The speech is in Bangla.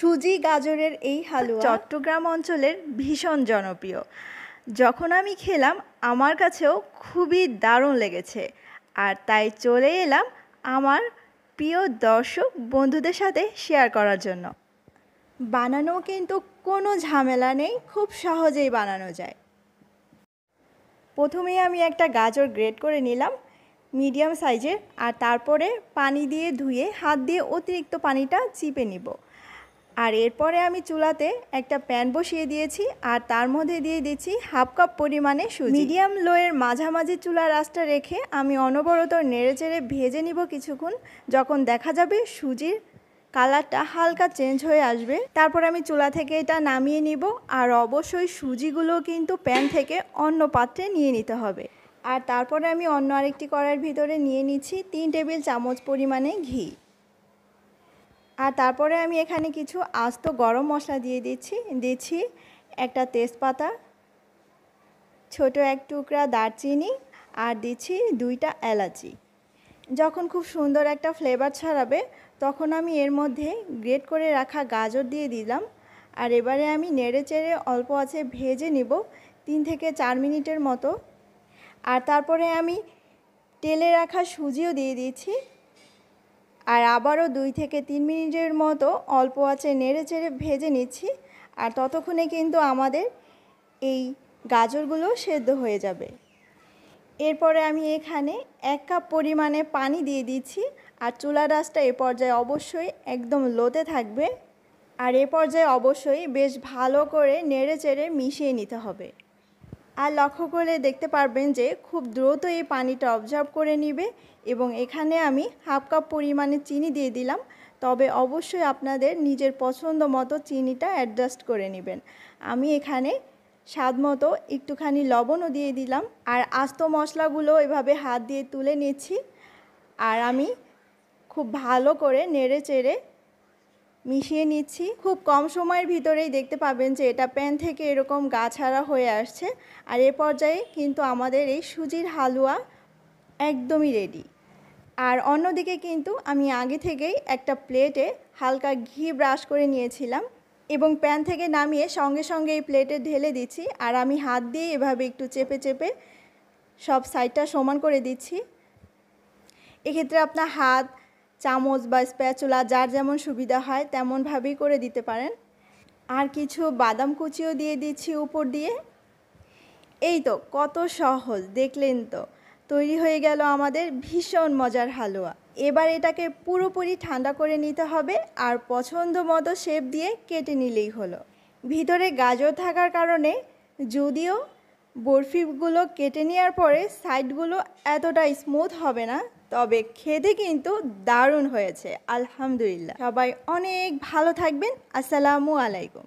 সুজি গাজরের এই হালুয়া চট্টগ্রাম অঞ্চলের ভীষণ জনপ্রিয়। যখন আমি খেলাম আমার কাছেও খুবই দারুণ লেগেছে, আর তাই চলে এলাম আমার প্রিয় দর্শক বন্ধুদের সাথে শেয়ার করার জন্য। বানানো কিন্তু কোনো ঝামেলা নেই, খুব সহজেই বানানো যায়। প্রথমেই আমি একটা গাজর গ্রেট করে নিলাম মিডিয়াম সাইজের, আর তারপরে পানি দিয়ে ধুয়ে হাত দিয়ে অতিরিক্ত পানিটা চিপে নিব। আর এরপরে আমি চুলাতে একটা প্যান বসিয়ে দিয়েছি, আর তার মধ্যে দিয়ে দিচ্ছি হাফ কাপ পরিমাণে সুজি। মিডিয়াম লোয়ের মাঝামাঝি চুলার আঁচটা রেখে আমি অনবরত নেড়েচেড়ে ভেজে নিব কিছুক্ষণ। যখন দেখা যাবে সুজির কালারটা হালকা চেঞ্জ হয়ে আসবে, তারপর আমি চুলা থেকে এটা নামিয়ে নিব। আর অবশ্যই সুজিগুলো কিন্তু প্যান থেকে অন্য পাত্রে নিয়ে নিতে হবে। আর তারপরে আমি অন্য আরেকটি কড়াইয়ের ভিতরে নিয়ে নিচ্ছি 3 টেবিল চামচ পরিমাণে ঘি। আর তারপরে আমি এখানে কিছু আস্ত গরম মশলা দিয়ে দিচ্ছি একটা তেজপাতা, ছোট এক টুকরা দারচিনি, আর দিচ্ছি 2টা এলাচি। যখন খুব সুন্দর একটা ফ্লেভার ছড়াবে তখন আমি এর মধ্যে গ্রেট করে রাখা গাজর দিয়ে দিলাম। আর এবারে আমি নেড়েচেড়ে অল্প আছে ভেজে নিব 3 থেকে 4 মিনিটের মতো। আর তারপরে আমি তেলে রাখা সুজিও দিয়ে দিচ্ছি, আর আবারও 2 থেকে 3 মিনিটের মতো অল্প আছে নেড়েচেড়ে ভেজে নিচ্ছি। আর ততক্ষণে কিন্তু আমাদের এই গাজরগুলো সেদ্ধ হয়ে যাবে। এরপরে আমি এখানে 1 কাপ পরিমাণে পানি দিয়ে দিচ্ছি। আর চুলার আঁচটা এ পর্যায়ে অবশ্যই একদম লোতে থাকবে। আর এ পর্যায়ে অবশ্যই বেশ ভালো করে নেড়েচেড়ে মিশিয়ে নিতে হবে। আর লক্ষ্য করে দেখতে পারবেন যে খুব দ্রুত এই পানিটা অবজর্ব করে নেবে। এবং এখানে আমি হাফ কাপ পরিমাণে চিনি দিয়ে দিলাম, তবে অবশ্যই আপনাদের নিজের পছন্দ মতো চিনিটা অ্যাডজাস্ট করে নেবেন। আমি এখানে স্বাদ মতো একটুখানি লবণও দিয়ে দিলাম। আর আস্ত মশলাগুলো এভাবে হাত দিয়ে তুলে নিচ্ছি। আর আমি খুব ভালো করে নেড়েচেড়ে মিশিয়ে নিচ্ছি। খুব কম সময়ের ভিতরেই দেখতে পাবেন যে এটা প্যান থেকে এরকম গা ছাড়া হয়ে আসছে। আর এ পর্যায়ে কিন্তু আমাদের এই সুজির হালুয়া একদমই রেডি। আর অন্যদিকে কিন্তু আমি আগে থেকেই একটা প্লেটে হালকা ঘি ব্রাশ করে নিয়েছিলাম এবং প্যান থেকে নামিয়ে সঙ্গে সঙ্গে এই প্লেটে ঢেলে দিচ্ছি। আর আমি হাত দিয়ে এভাবে একটু চেপে চেপে সব সাইডটা সমান করে দিচ্ছি। এক্ষেত্রে আপনার হাত, চামচ বা স্প্যাচুলা যার যেমন সুবিধা হয় তেমনভাবেই করে দিতে পারেন। আর কিছু বাদাম কুচিও দিয়ে দিচ্ছি উপর দিয়ে। এই তো, কত সহজ দেখলেন তো, তৈরি হয়ে গেল আমাদের ভীষণ মজার হালুয়া। এবার এটাকে পুরোপুরি ঠান্ডা করে নিতে হবে, আর পছন্দ মতো শেপ দিয়ে কেটে নিলেই হলো। ভিতরে গাজর থাকার কারণে যদিও বরফিগুলো কেটে নেওয়ার পরে সাইডগুলো এতটা স্মুথ হবে না, তবে খেতে কিন্তু দারুণ হয়েছে। আলহামদুলিল্লাহ। সবাই অনেক ভালো থাকবেন। আসসালামু আলাইকুম।